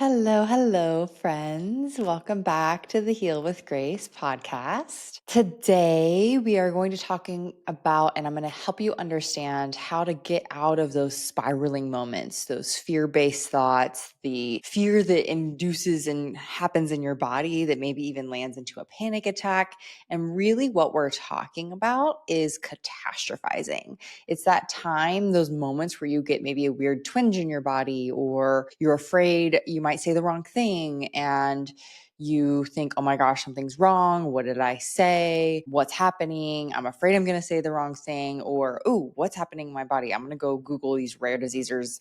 Hello, friends. Welcome back to the Heal with Grace podcast. Today, we are going to talking about, and I'm going to help you understand how to get out of those spiraling moments, those fear-based thoughts, the fear that induces and happens in your body that maybe even lands into a panic attack. And really what we're talking about is catastrophizing. It's that time, those moments where you get maybe a weird twinge in your body, or you're afraid you might say the wrong thing and you think, oh my gosh, something's wrong. What did I say? What's happening? I'm afraid I'm going to say the wrong thing. Or, oh, what's happening in my body? I'm going to go Google these rare diseases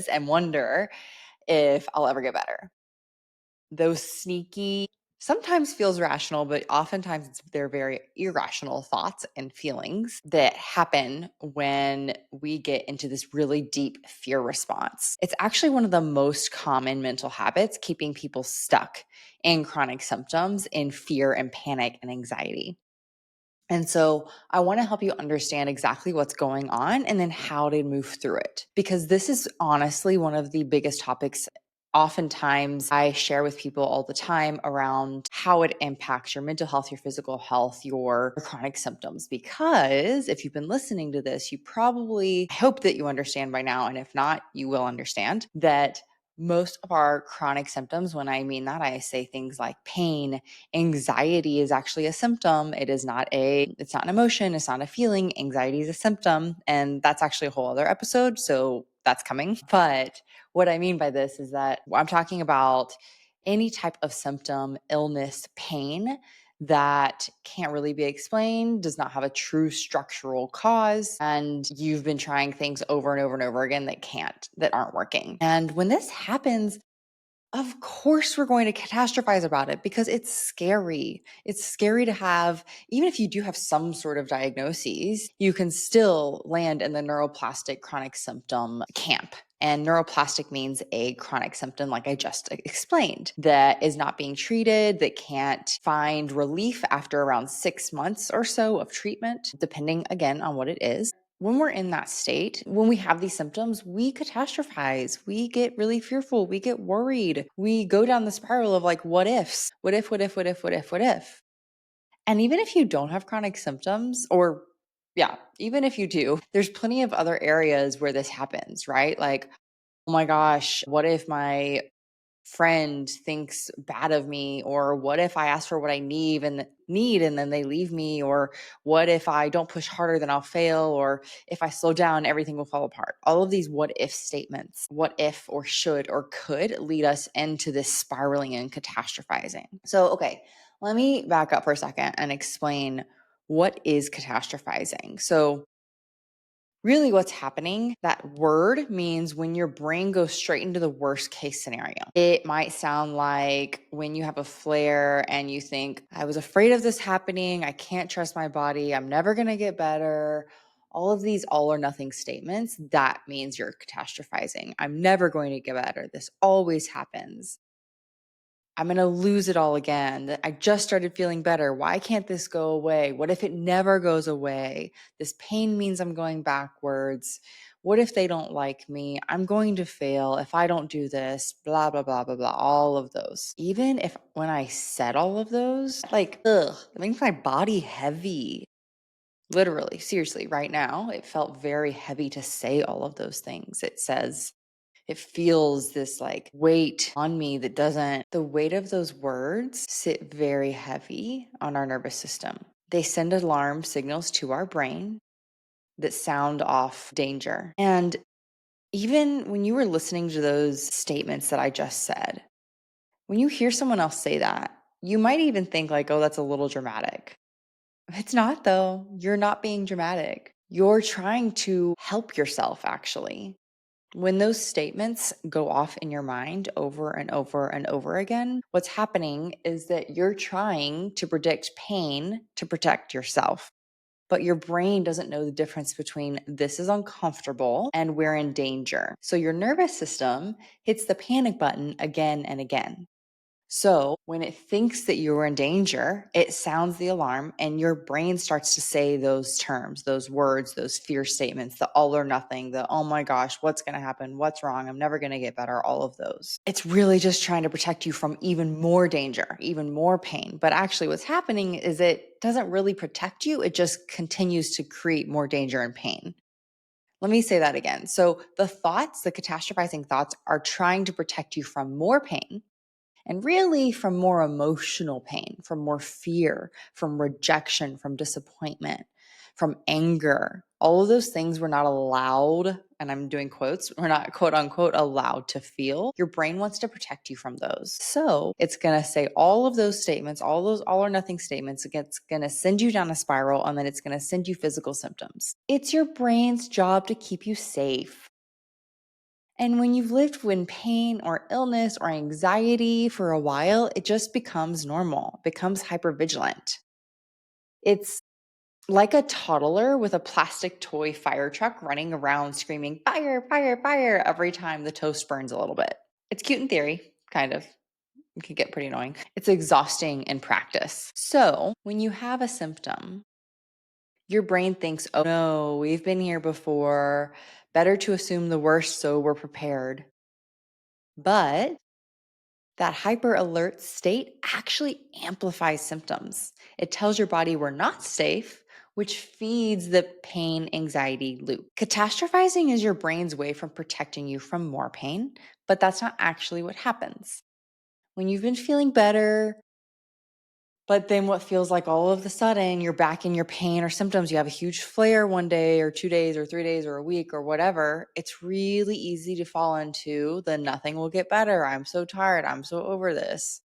and wonder if I'll ever get better. Those sneaky, sometimes feels rational, but oftentimes they're very irrational thoughts and feelings that happen when we get into this really deep fear response. It's actually one of the most common mental habits keeping people stuck in chronic symptoms in fear and panic and anxiety. And so I want to help you understand exactly what's going on and then how to move through it. Because this is honestly one of the biggest topics. Oftentimes, I share with people all the time around how it impacts your mental health, your physical health, your chronic symptoms. Because if you've been listening to this, I hope that you understand by now. And if not, you will understand that most of our chronic symptoms, when I mean that, I say things like pain, anxiety is actually a symptom. It's not an emotion. It's not a feeling. Anxiety is a symptom. And that's actually a whole other episode. So that's coming. But what I mean by this is that I'm talking about any type of symptom, illness, pain that can't really be explained, does not have a true structural cause, and you've been trying things over and over and over again that aren't working. And when this happens, of course, we're going to catastrophize about it because it's scary. It's scary to have, even if you do have some sort of diagnoses, you can still land in the neuroplastic chronic symptom camp. And neuroplastic means a chronic symptom, like I just explained, that is not being treated, that can't find relief after around 6 months or so of treatment, depending again on what it is. When we're in that state, when we have these symptoms, we catastrophize. We get really fearful. We get worried. We go down the spiral of like, what ifs? What if, what if, what if, what if, what if? And even if you don't have chronic symptoms, or yeah, even if you do, there's plenty of other areas where this happens, right? Like, oh my gosh, what if my friend thinks bad of me? Or what if I ask for what I need and then they leave me? Or what if I don't push harder, then I'll fail? Or if I slow down, everything will fall apart. All of these what if statements, what if or should or could, lead us into this spiraling and catastrophizing. So, okay, let me back up for a second and explain what is catastrophizing. So really, what's happening, that word means when your brain goes straight into the worst case scenario. It might sound like when you have a flare and you think, I was afraid of this happening. I can't trust my body. I'm never going to get better. All of these all or nothing statements, that means you're catastrophizing. I'm never going to get better. This always happens. I'm going to lose it all again. I just started feeling better. Why can't this go away? What if it never goes away? This pain means I'm going backwards. What if they don't like me? I'm going to fail if I don't do this, blah, blah, blah, blah, blah. All of those. Even if when I said all of those, like, ugh, it makes my body heavy. Literally, seriously, right now, it felt very heavy to say all of those things. It feels this like weight on me the weight of those words sit very heavy on our nervous system. They send alarm signals to our brain that sound off danger. And even when you were listening to those statements that I just said, when you hear someone else say that, you might even think like, oh, that's a little dramatic. It's not though. You're not being dramatic. You're trying to help yourself actually. When those statements go off in your mind over and over and over again, what's happening is that you're trying to predict pain to protect yourself. But your brain doesn't know the difference between this is uncomfortable and we're in danger. So your nervous system hits the panic button again and again. So when it thinks that you're in danger, it sounds the alarm and your brain starts to say those terms, those words, those fear statements, the all or nothing, the oh my gosh, what's going to happen? What's wrong? I'm never going to get better. All of those. It's really just trying to protect you from even more danger, even more pain. But actually what's happening is it doesn't really protect you. It just continues to create more danger and pain. Let me say that again. So the thoughts, the catastrophizing thoughts, are trying to protect you from more pain and really from more emotional pain, from more fear, from rejection, from disappointment, from anger. All of those things we're not allowed, and I'm doing quotes, we're not quote unquote allowed to feel. Your brain wants to protect you from those. So it's going to say all of those statements, all those all or nothing statements. It's going to send you down a spiral, and then it's going to send you physical symptoms. It's your brain's job to keep you safe. And when you've lived in pain or illness or anxiety for a while, it just becomes normal, becomes hypervigilant. It's like a toddler with a plastic toy fire truck running around screaming, fire, fire, fire, every time the toast burns a little bit. It's cute in theory, kind of. It can get pretty annoying. It's exhausting in practice. So when you have a symptom, your brain thinks, oh no, we've been here before. Better to assume the worst so we're prepared. But that hyper alert state actually amplifies symptoms. It tells your body we're not safe, which feeds the pain anxiety loop. Catastrophizing is your brain's way from protecting you from more pain, but that's not actually what happens. When you've been feeling better, but then what feels like all of a sudden you're back in your pain or symptoms, you have a huge flare one day or 2 days or 3 days or a week or whatever, it's really easy to fall into the nothing will get better. I'm so tired. I'm so over this.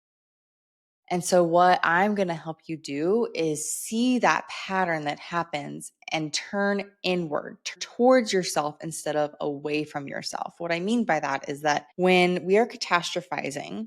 And so, what I'm going to help you do is see that pattern that happens and turn inward towards yourself instead of away from yourself. What I mean by that is that when we are catastrophizing,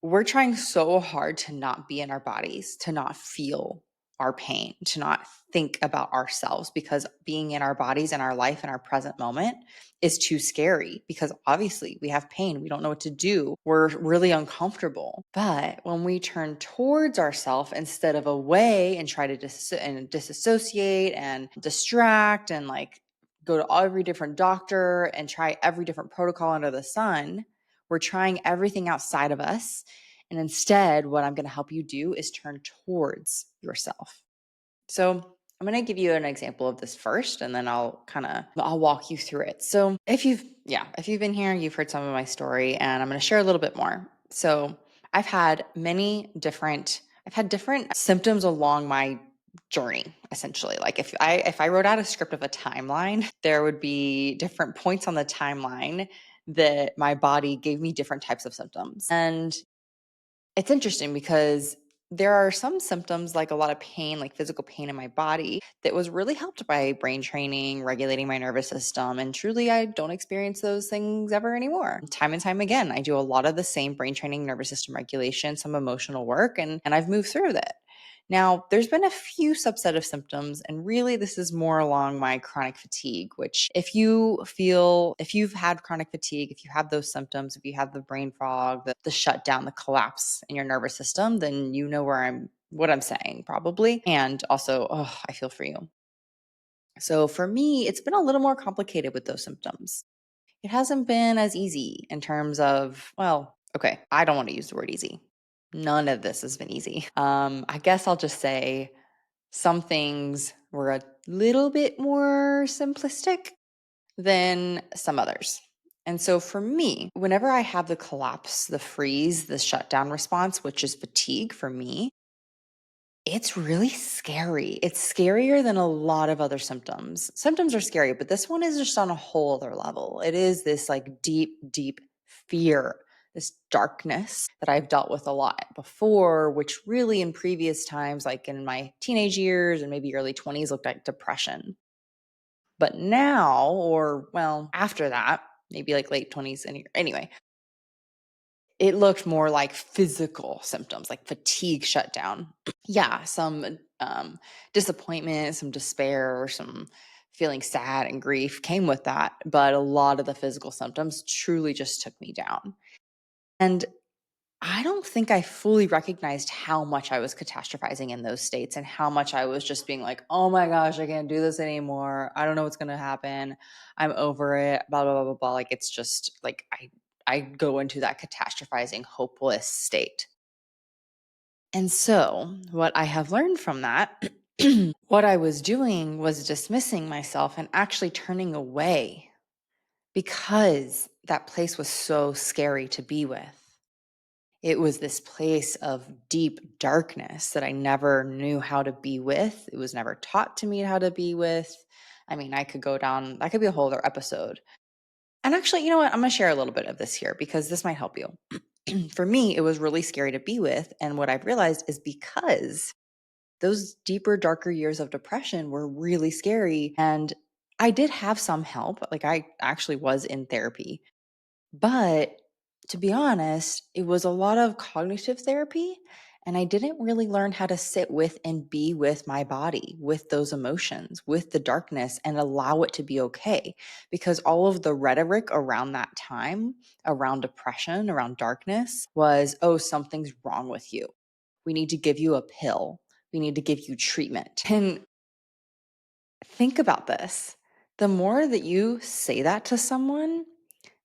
we're trying so hard to not be in our bodies, to not feel our pain, to not think about ourselves because being in our bodies and our life in our present moment is too scary because obviously we have pain. We don't know what to do. We're really uncomfortable. But when we turn towards ourselves instead of away and try to disassociate and distract and like go to every different doctor and try every different protocol under the sun, we're trying everything outside of us. And instead, what I'm going to help you do is turn towards yourself. So I'm going to give you an example of this first, and then I'll walk you through it. So if you've been here, you've heard some of my story, and I'm going to share a little bit more. So I've had different symptoms along my journey, essentially. Like if I wrote out a script of a timeline, there would be different points on the timeline that my body gave me different types of symptoms. And it's interesting because there are some symptoms like a lot of pain, like physical pain in my body, that was really helped by brain training, regulating my nervous system. And truly, I don't experience those things ever anymore. Time and time again, I do a lot of the same brain training, nervous system regulation, some emotional work, and I've moved through that. Now, there's been a few subset of symptoms, and really this is more along my chronic fatigue, which if you've had chronic fatigue, if you have those symptoms, if you have the brain fog, the shutdown, the collapse in your nervous system, then you know what I'm saying probably. And also, I feel for you. So for me, it's been a little more complicated with those symptoms. It hasn't been as easy in terms of, well, okay, I don't want to use the word easy. None of this has been easy. I guess I'll just say some things were a little bit more simplistic than some others. And so for me, whenever I have the collapse, the freeze, the shutdown response, which is fatigue for me, it's really scary. It's scarier than a lot of other symptoms. Symptoms are scary, but this one is just on a whole other level. It is this like deep, deep fear, this darkness that I've dealt with a lot before, which really in previous times, like in my teenage years and maybe early 20s, looked like depression. But now, or well, after that, maybe like late 20s, anyway, it looked more like physical symptoms, like fatigue shutdown. Yeah, some disappointment, some despair, some feeling sad and grief came with that. But a lot of the physical symptoms truly just took me down. And I don't think I fully recognized how much I was catastrophizing in those states and how much I was just being like, oh my gosh, I can't do this anymore. I don't know what's going to happen. I'm over it, blah, blah, blah, blah, blah. Like, it's just like I go into that catastrophizing, hopeless state. And so, what I have learned from that, what I was doing was dismissing myself and actually turning away because that place was so scary to be with. It was this place of deep darkness that I never knew how to be with. It was never taught to me how to be with. I mean, I could go down, that could be a whole other episode. And actually, you know what? I'm going to share a little bit of this here because this might help you. For me, it was really scary to be with. And what I've realized is because those deeper, darker years of depression were really scary. And I did have some help. Like, I actually was in therapy. But to be honest, it was a lot of cognitive therapy. And I didn't really learn how to sit with and be with my body, with those emotions, with the darkness, and allow it to be okay. Because all of the rhetoric around that time, around depression, around darkness, was, oh, something's wrong with you. We need to give you a pill. We need to give you treatment. And think about this. The more that you say that to someone,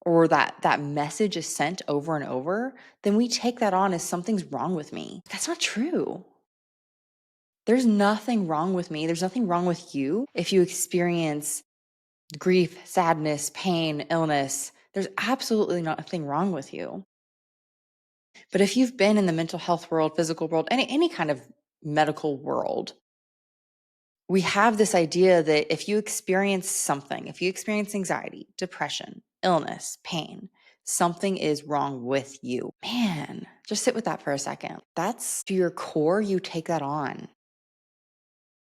or that message is sent over and over, then we take that on as something's wrong with me. That's not true. There's nothing wrong with me. There's nothing wrong with you if you experience grief, sadness, pain, illness. There's absolutely nothing wrong with you. But if you've been in the mental health world, physical world, any kind of medical world, we have this idea that if you experience something, if you experience anxiety, depression, illness, pain, something is wrong with you. Man, just sit with that for a second. That's to your core, you take that on.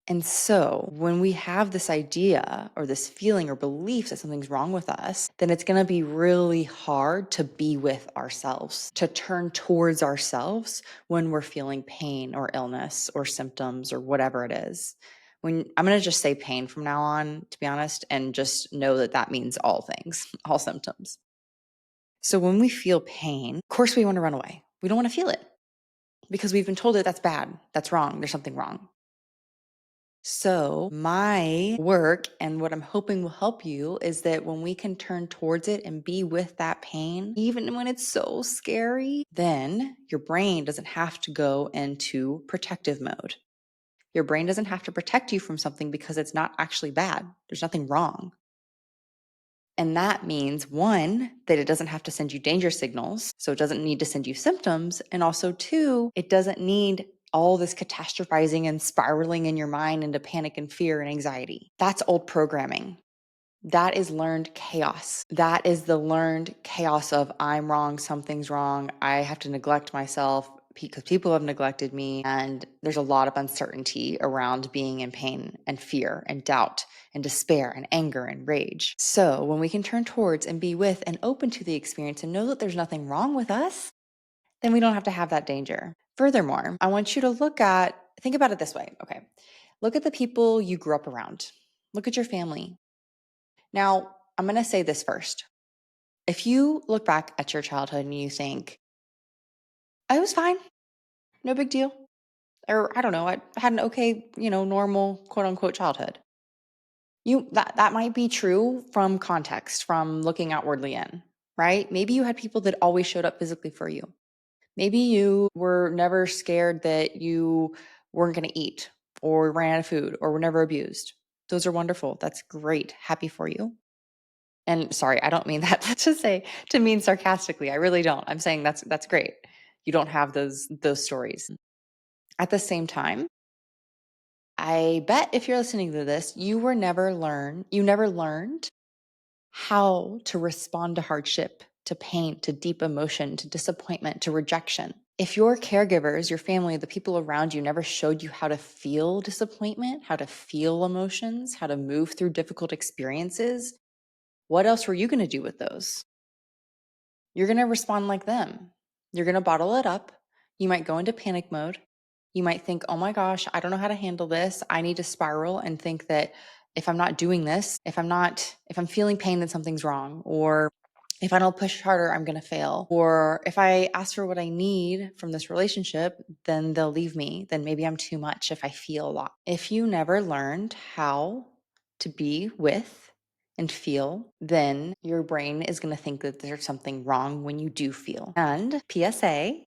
And so when we have this idea or this feeling or belief that something's wrong with us, then it's going to be really hard to be with ourselves, to turn towards ourselves when we're feeling pain or illness or symptoms or whatever it is. When I'm going to just say pain from now on, to be honest, and just know that that means all things, all symptoms. So when we feel pain, of course we want to run away. We don't want to feel it because we've been told that that's bad, that's wrong, there's something wrong. So, my work and what I'm hoping will help you is that when we can turn towards it and be with that pain, even when it's so scary, then your brain doesn't have to go into protective mode. Your brain doesn't have to protect you from something because it's not actually bad. There's nothing wrong. And that means one, that it doesn't have to send you danger signals. So it doesn't need to send you symptoms. And also two, it doesn't need all this catastrophizing and spiraling in your mind into panic and fear and anxiety. That's old programming. That is learned chaos. That is the learned chaos of I'm wrong, something's wrong, I have to neglect myself because people have neglected me. And there's a lot of uncertainty around being in pain and fear and doubt and despair and anger and rage. So when we can turn towards and be with and open to the experience and know that there's nothing wrong with us, then we don't have to have that danger. Furthermore, I want you to think about it this way. Okay. Look at the people you grew up around. Look at your family. Now, I'm going to say this first. If you look back at your childhood and you think, I was fine, no big deal, or I don't know, I had an okay, normal quote unquote childhood. That might be true from context, from looking outwardly in, right? Maybe you had people that always showed up physically for you. Maybe you were never scared that you weren't going to eat or ran out of food or were never abused. Those are wonderful. That's great. Happy for you. And sorry, I don't mean that to mean sarcastically. I really don't. I'm saying that's great. You don't have those stories. At the same time, I bet if you're listening to this, you never learned how to respond to hardship, to pain, to deep emotion, to disappointment, to rejection. If your caregivers, your family, the people around you never showed you how to feel disappointment, how to feel emotions, how to move through difficult experiences, what else were you going to do with those? You're going to respond like them. You're going to bottle it up. You might go into panic mode. You might think, oh my gosh, I don't know how to handle this. I need to spiral and think that if I'm not doing this, if I'm feeling pain, then something's wrong. Or If I don't push harder, I'm going to fail. Or if I ask for what I need from this relationship, then they'll leave me. Then maybe I'm too much if I feel a lot. If you never learned how to be with and feel, then your brain is going to think that there's something wrong when you do feel. And PSA,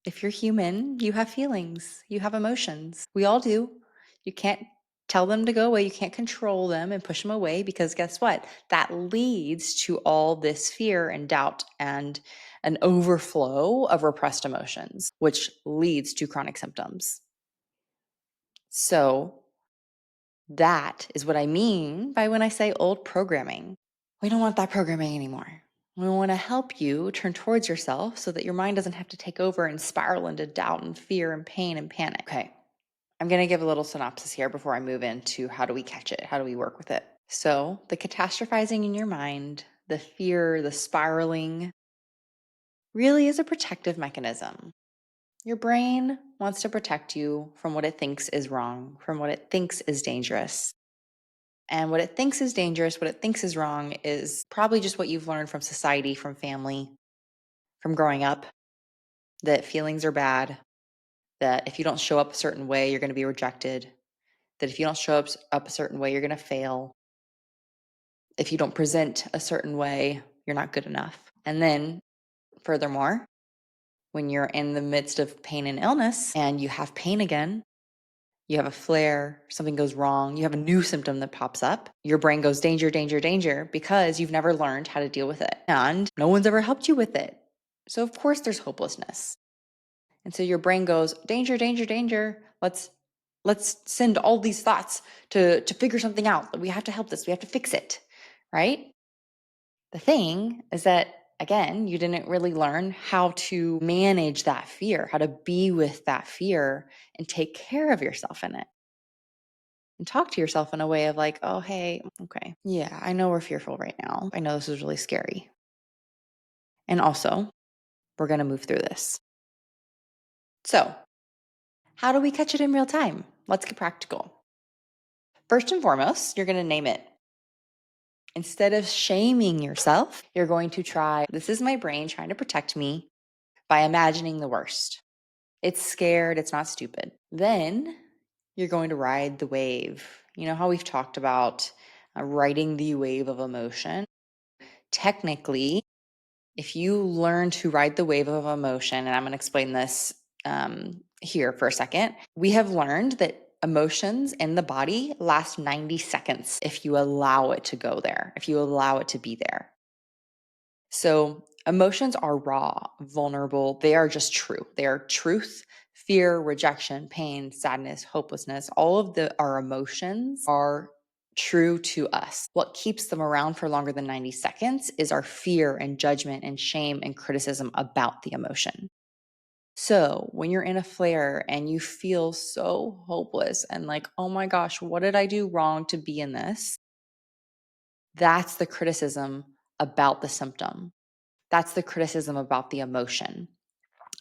if you're human, you have feelings, you have emotions. We all do. You can't tell them to go away. You can't control them and push them away, because guess what? That leads to all this fear and doubt and an overflow of repressed emotions, which leads to chronic symptoms. So that is what I mean by when I say old programming. We don't want that programming anymore. We want to help you turn towards yourself so that your mind doesn't have to take over and spiral into doubt and fear and pain and panic. Okay, I'm going to give a little synopsis here before I move into how do we catch it? How do we work with it? So, the catastrophizing in your mind, the fear, the spiraling, really is a protective mechanism. Your brain wants to protect you from what it thinks is wrong, from what it thinks is dangerous. And what it thinks is dangerous, what it thinks is wrong, is probably just what you've learned from society, from family, from growing up, that feelings are bad, that if you don't show up a certain way, you're going to be rejected, that if you don't show up a certain way, you're going to fail. If you don't present a certain way, you're not good enough. And then, furthermore, when you're in the midst of pain and illness and you have pain again, you have a flare, something goes wrong, you have a new symptom that pops up, your brain goes danger, danger, danger, because you've never learned how to deal with it. And no one's ever helped you with it. So, of course, there's hopelessness. And so your brain goes, danger, danger, danger. Let's send all these thoughts to figure something out. We have to help this. We have to fix it, right? The thing is that, again, you didn't really learn how to manage that fear, how to be with that fear and take care of yourself in it. And talk to yourself in a way of like, oh, hey, okay, yeah, I know we're fearful right now. I know this is really scary. And also, we're going to move through this. So, how do we catch it in real time? Let's get practical. First and foremost, you're going to name it. Instead of shaming yourself, you're going to try, this is my brain trying to protect me by imagining the worst. It's scared, it's not stupid. Then you're going to ride the wave. You know how we've talked about riding the wave of emotion? Technically, if you learn to ride the wave of emotion, and I'm going to explain this here for a second, we have learned that emotions in the body last 90 seconds if you allow it to go there, if you allow it to be there. So emotions are raw, vulnerable. They are just true. They are truth, fear, rejection, pain, sadness, hopelessness. All of our emotions are true to us. What keeps them around for longer than 90 seconds is our fear and judgment and shame and criticism about the emotion. So when you're in a flare and you feel so hopeless and like, oh my gosh, what did I do wrong to be in this? That's the criticism about the symptom. That's the criticism about the emotion.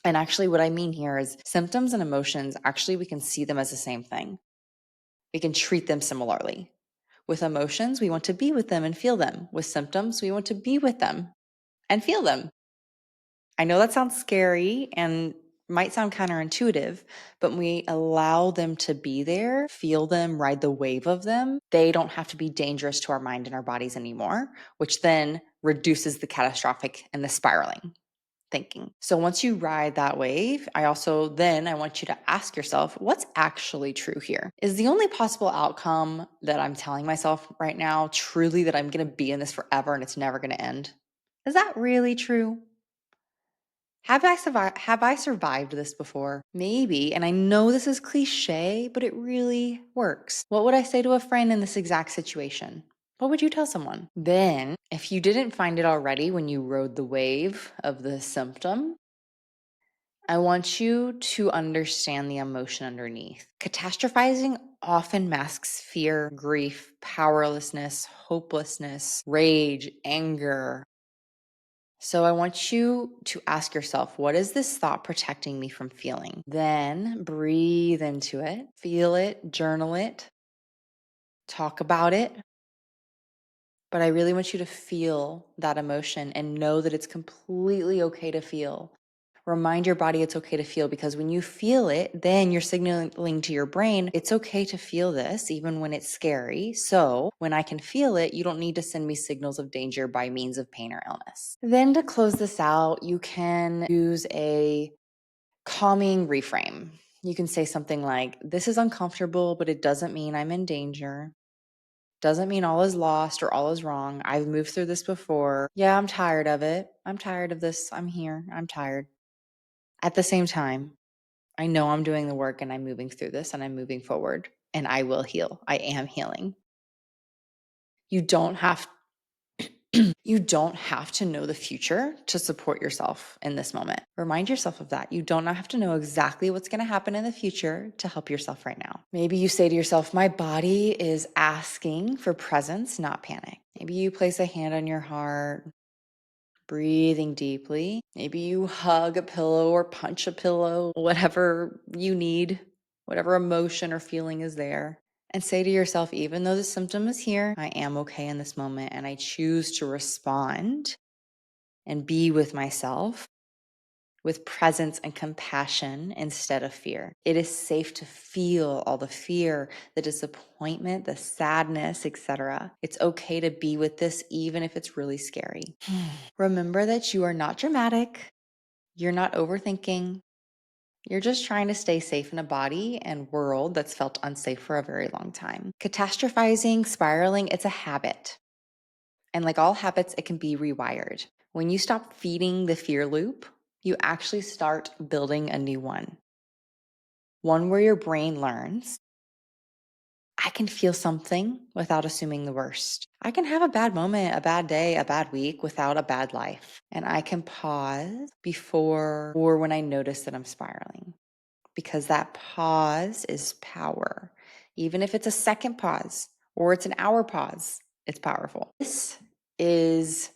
And actually, what I mean here is symptoms and emotions, actually, we can see them as the same thing. We can treat them similarly. With emotions, we want to be with them and feel them. With symptoms, we want to be with them and feel them. I know that sounds scary and might sound counterintuitive, but when we allow them to be there, feel them, ride the wave of them, they don't have to be dangerous to our mind and our bodies anymore, which then reduces the catastrophic and the spiraling thinking. So once you ride that wave, I want you to ask yourself, what's actually true here? Is the only possible outcome that I'm telling myself right now truly that I'm going to be in this forever and it's never going to end? Is that really true? Have I survived this before? Maybe, and I know this is cliche, but it really works. What would I say to a friend in this exact situation? What would you tell someone? Then, if you didn't find it already when you rode the wave of the symptom, I want you to understand the emotion underneath. Catastrophizing often masks fear, grief, powerlessness, hopelessness, rage, anger. So I want you to ask yourself, what is this thought protecting me from feeling? Then breathe into it, feel it, journal it, talk about it. But I really want you to feel that emotion and know that it's completely okay to feel. Remind your body it's okay to feel, because when you feel it, then you're signaling to your brain, it's okay to feel this, even when it's scary. So when I can feel it, you don't need to send me signals of danger by means of pain or illness. Then to close this out, you can use a calming reframe. You can say something like, this is uncomfortable, but it doesn't mean I'm in danger. Doesn't mean all is lost or all is wrong. I've moved through this before. Yeah, I'm tired of it. I'm tired of this. I'm here. I'm tired. At the same time, I know I'm doing the work and I'm moving through this and I'm moving forward and I will heal. I am healing. You don't have you don't have to know the future to support yourself in this moment. Remind yourself of that. You don't have to know exactly what's going to happen in the future to help yourself right now. Maybe you say to yourself, my body is asking for presence, not panic. Maybe you place a hand on your heart, breathing deeply. Maybe you hug a pillow or punch a pillow, whatever you need, whatever emotion or feeling is there. And say to yourself, even though the symptom is here, I am okay in this moment and I choose to respond and be with myself with presence and compassion instead of fear. It is safe to feel all the fear, the disappointment, the sadness, etc. It's okay to be with this even if it's really scary. Remember that you are not dramatic. You're not overthinking. You're just trying to stay safe in a body and world that's felt unsafe for a very long time. Catastrophizing, spiraling, it's a habit. And like all habits, it can be rewired. When you stop feeding the fear loop, you actually start building a new one where your brain learns, I can feel something without assuming the worst. I can have a bad moment, a bad day, a bad week without a bad life. And I can pause before or when I notice that I'm spiraling, because that pause is power. Even if it's a second pause or it's an hour pause, it's powerful. This is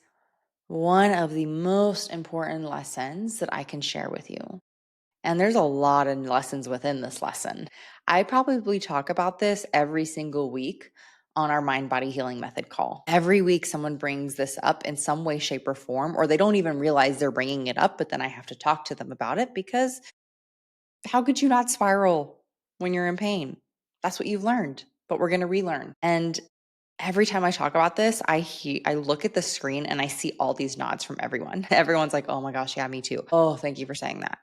one of the most important lessons that I can share with you. And there's a lot of lessons within this lesson. I probably talk about this every single week on our mind body healing method call. Every week, someone brings this up in some way, shape, or form, or they don't even realize they're bringing it up, but then I have to talk to them about it, because how could you not spiral when you're in pain? That's what you've learned, but we're going to relearn. And every time I talk about this, I look at the screen and I see all these nods from everyone. Everyone's like, oh my gosh, yeah, me too. Oh, thank you for saying that.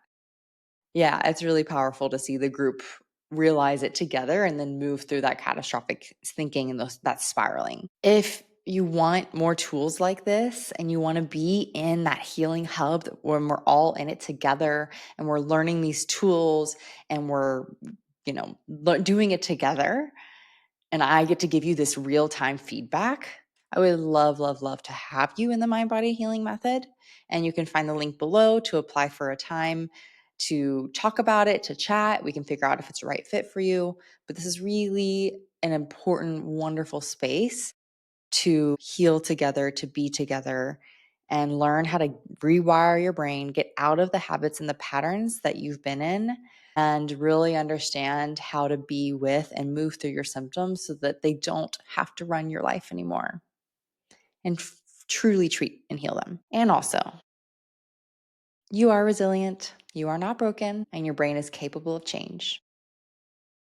Yeah, it's really powerful to see the group realize it together and then move through that catastrophic thinking and that spiraling. If you want more tools like this and you want to be in that healing hub when we're all in it together and we're learning these tools and we're, doing it together, and I get to give you this real-time feedback, I would love, love, love to have you in the Mind Body Healing Method. And you can find the link below to apply for a time to talk about it, to chat. We can figure out if it's the right fit for you. But this is really an important, wonderful space to heal together, to be together, and learn how to rewire your brain, get out of the habits and the patterns that you've been in, and really understand how to be with and move through your symptoms so that they don't have to run your life anymore, and truly treat and heal them. And also, you are resilient, you are not broken, and your brain is capable of change.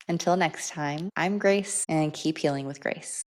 Until next time, I'm Grace, and keep healing with grace.